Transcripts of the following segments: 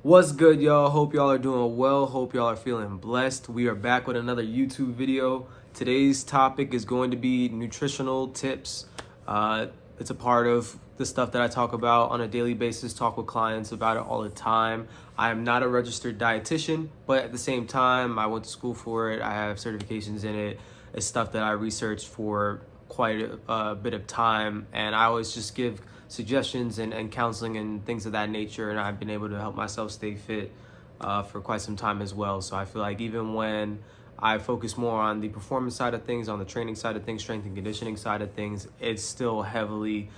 What's good, y'all? Hope y'all are doing well. Hope y'all are feeling blessed. We are back with another YouTube video. Today's topic is going to be nutritional tips. It's a part of the stuff that I talk about on a daily basis, talk with clients about it all the time. I am not a registered dietitian, but at the same time, I went to school for it. I have certifications in it. It's stuff that I researched for quite a bit of time, and I always just give suggestions and counseling and things of that nature, and I've been able to help myself stay fit for quite some time as well. So I feel like even when I focus more on the performance side of things, on the training side of things, strength and conditioning side of things, it's still heavily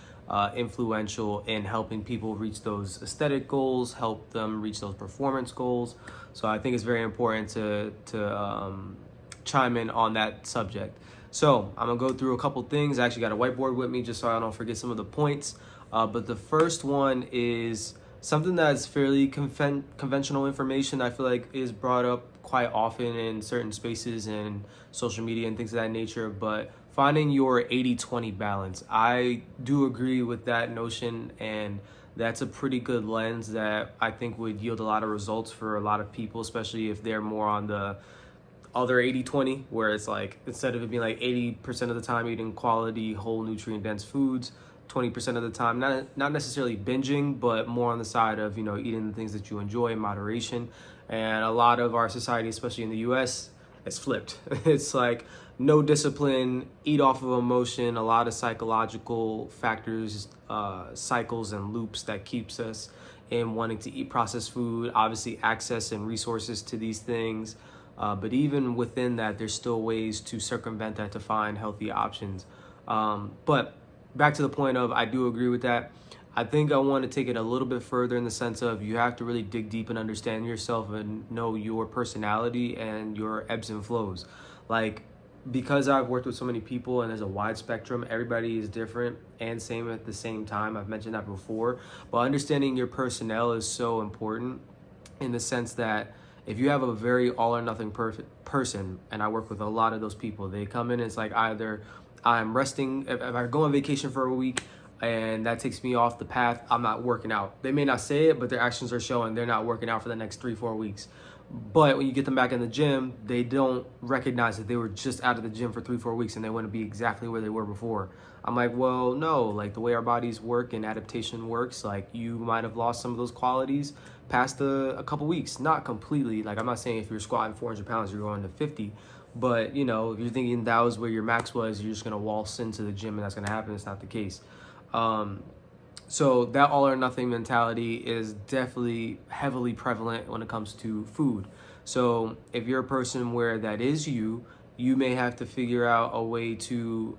influential in helping people reach those aesthetic goals, help them reach those performance goals. So I think it's very important to chime in on that subject. So I'm gonna go through a couple things. I actually got a whiteboard with me just so I don't forget some of the points. But the first one is something that's fairly conventional information I feel like is brought up quite often in certain spaces and social media and things of that nature, but finding your 80-20 balance. I do agree with that notion, and that's a pretty good lens that I think would yield a lot of results for a lot of people, especially if they're more on the other 80-20, where it's like instead of it being like 80% of the time eating quality whole nutrient dense foods, 20% of the time not necessarily binging, but more on the side of eating the things that you enjoy in moderation. And a lot of our society, especially in the US, it's flipped. It's like no discipline, eat off of emotion, a lot of psychological factors, cycles and loops that keeps us in wanting to eat processed food, obviously access and resources to these things. But even within that, there's still ways to circumvent that to find healthy options. But back to the point of, I do agree with that. I think I want to take it a little bit further in the sense of you have to really dig deep and understand yourself and know your personality and your ebbs and flows. Like, because I've worked with so many people and there's a wide spectrum, everybody is different and same at the same time. I've mentioned that before, but understanding your personnel is so important in the sense that if you have a very all or nothing person, and I work with a lot of those people, they come in and it's like either I'm resting, if I go on vacation for a week and that takes me off the path, I'm not working out. They may not say it, but their actions are showing they're not working out for the next 3-4 weeks. But when you get them back in the gym, they don't recognize that they were just out of the gym for 3-4 weeks and they want to be exactly where they were before. I'm like, well, no, like the way our bodies work and adaptation works, like you might have lost some of those qualities past a couple weeks. Not completely. Like, I'm not saying if you're squatting 400 pounds, you're going to 50. But, if you're thinking that was where your max was, you're just going to waltz into the gym and that's going to happen. It's not the case. So that all or nothing mentality is definitely heavily prevalent when it comes to food. So if you're a person where that is you may have to figure out a way to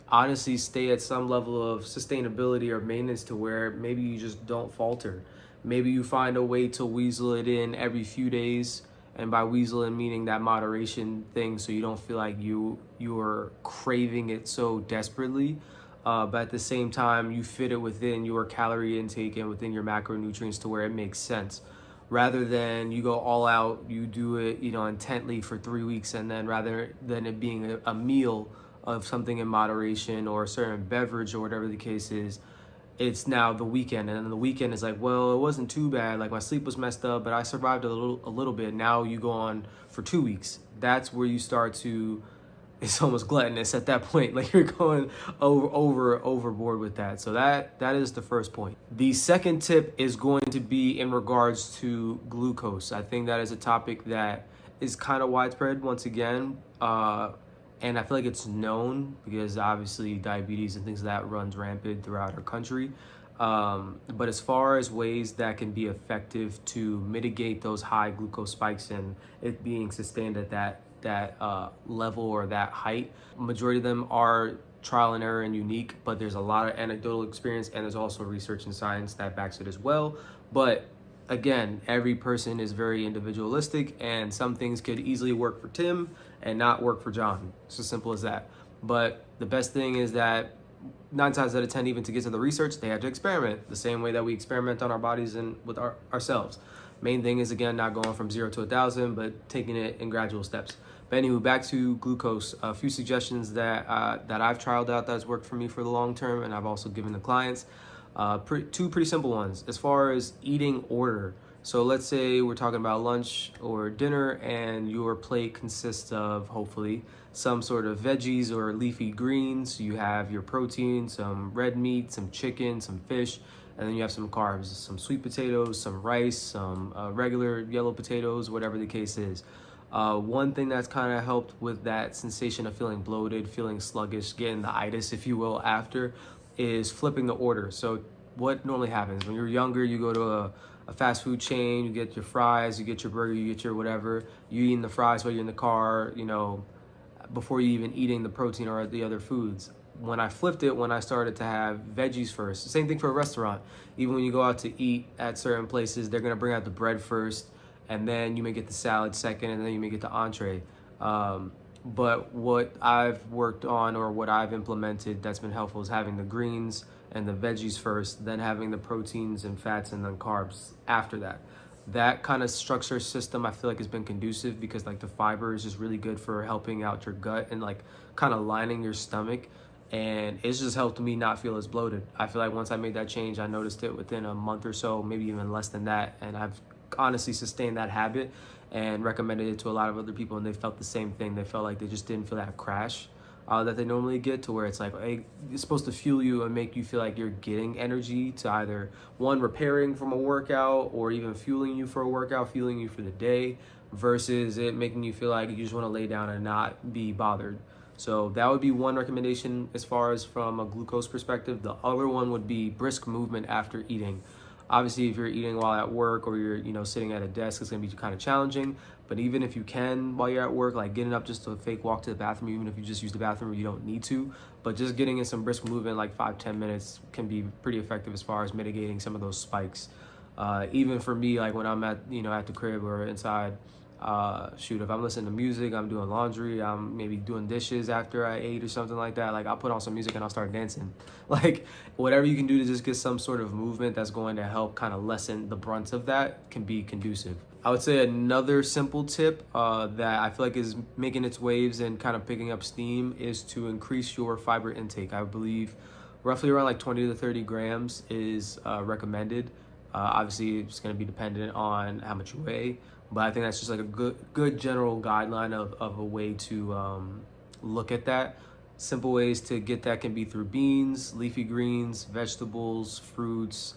honestly stay at some level of sustainability or maintenance to where maybe you just don't falter. Maybe you find a way to weasel it in every few days. And by weasel in meaning that moderation thing, so you don't feel like you're craving it so desperately. But at the same time, you fit it within your calorie intake and within your macronutrients to where it makes sense. Rather than you go all out, you do it, intently for 3 weeks, and then rather than it being a meal of something in moderation or a certain beverage or whatever the case is, it's now the weekend, and then the weekend is like, well, it wasn't too bad. Like my sleep was messed up, but I survived a little bit. Now you go on for 2 weeks. That's where you start to, it's almost gluttonous at that point. Like you're going overboard with that. So that is the first point. The second tip is going to be in regards to glucose. I think that is a topic that is kind of widespread once again. And I feel like it's known because obviously diabetes and things like that runs rampant throughout our country. But as far as ways that can be effective to mitigate those high glucose spikes and it being sustained at that level or that height, majority of them are trial and error and unique, but there's a lot of anecdotal experience and there's also research and science that backs it as well. But again, every person is very individualistic and some things could easily work for Tim and not work for John. It's as simple as that. But the best thing is that 9 times out of 10, even to get to the research, they have to experiment the same way that we experiment on our bodies and with ourselves. Main thing is, again, not going from 0 to 1,000, but taking it in gradual steps. But anyway, back to glucose. A few suggestions that I've trialed out that's worked for me for the long term, and I've also given to clients. Two pretty simple ones. As far as eating order, So let's say we're talking about lunch or dinner, and your plate consists of hopefully some sort of veggies or leafy greens. You have your protein, some red meat, some chicken, some fish, and then you have some carbs, some sweet potatoes, some rice, some regular yellow potatoes, whatever the case is. One thing that's kind of helped with that sensation of feeling bloated, feeling sluggish, getting the itis, if you will, after, is flipping the order. So what normally happens when you're younger, you go to a fast food chain, you get your fries, you get your burger, you get your whatever, you eating the fries while you're in the car, before you even eating the protein or the other foods. When I flipped it, when I started to have veggies first, same thing for a restaurant. Even when you go out to eat at certain places, they're gonna bring out the bread first, and then you may get the salad second, and then you may get the entree. But what I've worked on, or what I've implemented that's been helpful, is having the greens and the veggies first, then having the proteins and fats and then carbs after that. That kind of structure system I feel like has been conducive, because like the fiber is just really good for helping out your gut and like kind of lining your stomach, and it's just helped me not feel as bloated. I feel like once I made that change, I noticed it within a month or so, maybe even less than that, and I've honestly sustained that habit and recommended it to a lot of other people, and they felt the same thing. They felt like they just didn't feel that crash that they normally get, to where it's like, hey, it's supposed to fuel you and make you feel like you're getting energy to either one, repairing from a workout, or even fueling you for a workout, fueling you for the day, versus it making you feel like you just want to lay down and not be bothered. So that would be one recommendation as far as from a glucose perspective. The other one would be brisk movement after eating. Obviously, if you're eating while at work, or you're sitting at a desk, it's gonna be kind of challenging. But even if you can, while you're at work, like getting up just a fake walk to the bathroom, even if you just use the bathroom, you don't need to, but just getting in some brisk movement, like 5-10 minutes, can be pretty effective as far as mitigating some of those spikes. Even for me, like when I'm at the crib or inside, if I'm listening to music, I'm doing laundry, I'm maybe doing dishes after I ate or something like that, like I'll put on some music and I'll start dancing. Like whatever you can do to just get some sort of movement that's going to help kind of lessen the brunt of that can be conducive. I would say another simple tip that I feel like is making its waves and kind of picking up steam is to increase your fiber intake. I believe roughly around like 20 to 30 grams is recommended. Obviously, it's going to be dependent on how much you weigh, but I think that's just like a good general guideline of a way to look at that. Simple ways to get that can be through beans, leafy greens, vegetables, fruits,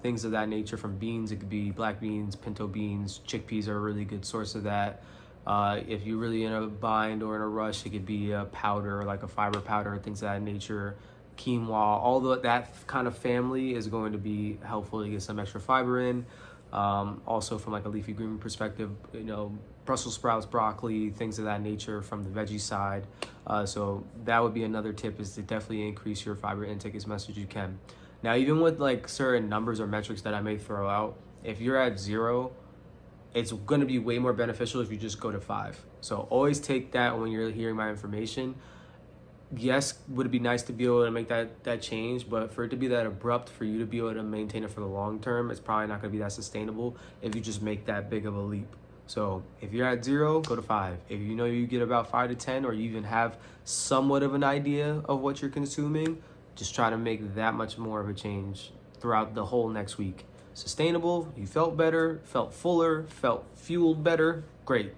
things of that nature. From beans, it could be black beans, pinto beans, chickpeas are a really good source of that. If you're really in a bind or in a rush, it could be a powder, like a fiber powder, things of that nature. Quinoa, although that kind of family is going to be helpful to get some extra fiber in. Also from like a leafy green perspective, Brussels sprouts, broccoli, things of that nature from the veggie side. So that would be another tip, is to definitely increase your fiber intake as much as you can. Now, even with like certain numbers or metrics that I may throw out, if you're at 0, it's going to be way more beneficial if you just go to 5. So always take that when you're hearing my information. Yes, would it be nice to be able to make that change, but for it to be that abrupt, for you to be able to maintain it for the long term, it's probably not going to be that sustainable if you just make that big of a leap. So if you're at 0, go to 5. If you get about 5 to 10, or you even have somewhat of an idea of what you're consuming, just try to make that much more of a change throughout the whole next week. Sustainable, you felt better, felt fuller, felt fueled better, great.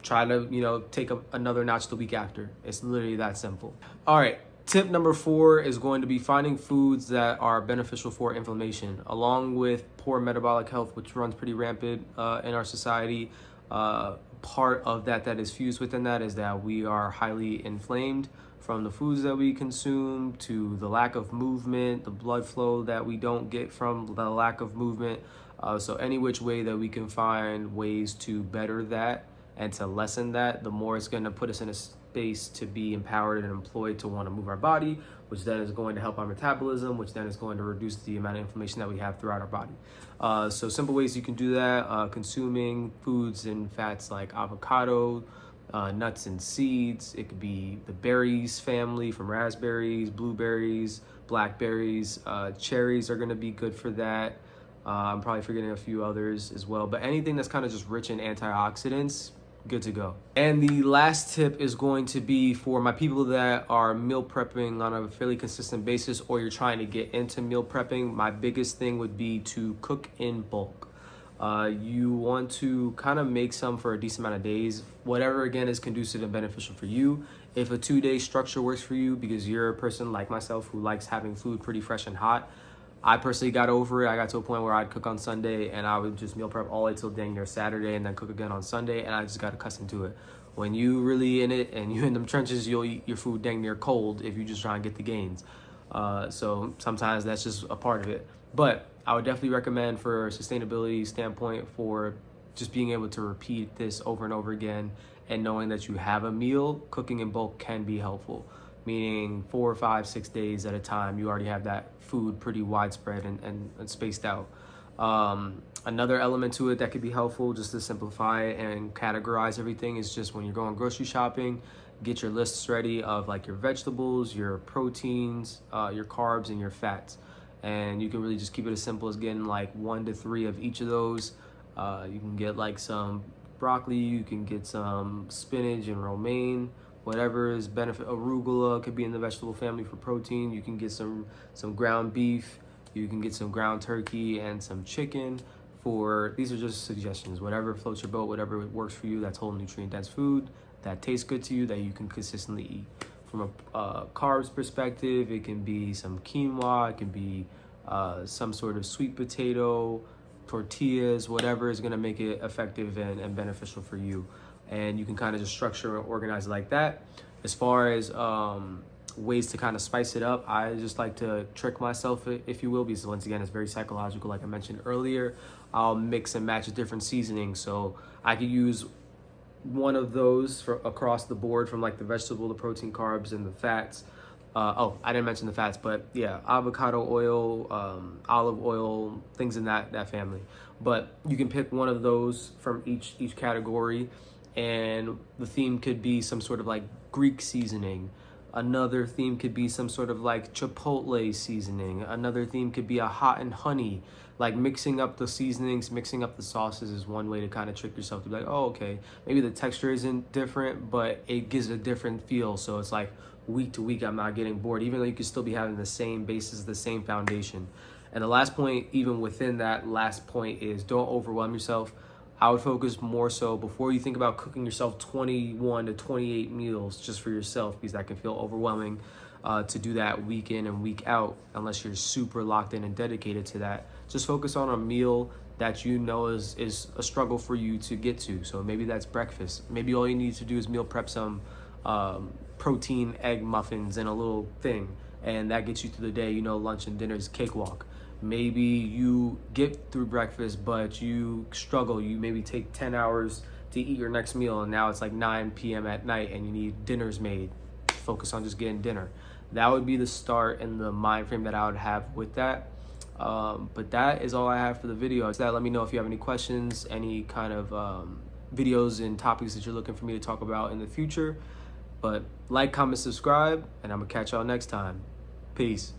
Try to, take another notch the week after. It's literally that simple. All right. Tip number 4 is going to be finding foods that are beneficial for inflammation, along with poor metabolic health, which runs pretty rampant in our society. Part of that is fused within that is that we are highly inflamed from the foods that we consume, to the lack of movement, the blood flow that we don't get from the lack of movement. So any which way that we can find ways to better that and to lessen that, the more it's going to put us in a space to be empowered and employed to want to move our body, which then is going to help our metabolism, which then is going to reduce the amount of inflammation that we have throughout our body. So simple ways you can do that: consuming foods and fats like avocado, nuts and seeds. It could be the berries family, from raspberries, blueberries, blackberries. Cherries are going to be good for that. I'm probably forgetting a few others as well, but anything that's kind of just rich in antioxidants, good to go. And the last tip is going to be for my people that are meal prepping on a fairly consistent basis, or you're trying to get into meal prepping. My biggest thing would be to cook in bulk. You want to kind of make some for a decent amount of days, whatever again is conducive and beneficial for you. If a 2-day structure works for you because you're a person like myself who likes having food pretty fresh and hot, I personally got over it. I got to a point where I'd cook on Sunday and I would just meal prep all the way till dang near Saturday and then cook again on Sunday, and I just got accustomed to it. When you really in it and you in them trenches, you'll eat your food dang near cold if you just try and get the gains. So sometimes that's just a part of it. But I would definitely recommend for a sustainability standpoint for just being able to repeat this over and over again and knowing that you have a meal, cooking in bulk can be helpful. Meaning 4, 5, 6 days at a time, you already have that food pretty widespread and spaced out. Another element to it that could be helpful just to simplify and categorize everything is just when you're going grocery shopping, get your lists ready of like your vegetables, your proteins, your carbs, and your fats. And you can really just keep it as simple as getting like 1 to 3 of each of those. You can get like some broccoli, you can get some spinach and romaine, whatever is benefit. Arugula could be in the vegetable family for protein. You can get some ground beef, you can get some ground turkey and some chicken. For these are just suggestions, whatever floats your boat, whatever works for you. That's whole nutrient dense food that tastes good to you that you can consistently eat. From a carbs perspective, it can be some quinoa, it can be some sort of sweet potato, tortillas, whatever is going to make it effective and beneficial for you. And you can kind of just structure and organize it like that. As far as ways to kind of spice it up, I just like to trick myself, if you will, because once again, it's very psychological. Like I mentioned earlier, I'll mix and match different seasonings. So I could use one of those for across the board from like the vegetable, the protein, carbs, and the fats. I didn't mention the fats, but yeah, avocado oil, olive oil, things in that family. But you can pick one of those from each category, and the theme could be some sort of like Greek seasoning. Another theme could be some sort of like chipotle seasoning. Another theme could be a hot and honey. Like mixing up the seasonings, mixing up the sauces is one way to kind of trick yourself to be like, oh, okay, maybe the texture isn't different, but it gives a different feel. So it's like week to week, I'm not getting bored, even though you could still be having the same basis, the same foundation. And the last point, even within that last point, is don't overwhelm yourself. I would focus more so before you think about cooking yourself 21 to 28 meals just for yourself, because that can feel overwhelming to do that week in and week out unless you're super locked in and dedicated to that. Just focus on a meal that you know is a struggle for you to get to. So maybe that's breakfast. Maybe all you need to do is meal prep some protein egg muffins and a little thing, and that gets you through the day. You know, lunch and dinner is cakewalk. Maybe you get through breakfast, but you struggle. You maybe take 10 hours to eat your next meal, and now it's like 9 p.m. at night, and you need dinners made. Focus on just getting dinner. That would be the start and the mind frame that I would have with that. But that is all I have for the video. So let me know if you have any questions, any kind of videos and topics that you're looking for me to talk about in the future. But like, comment, subscribe, and I'm gonna catch y'all next time. Peace.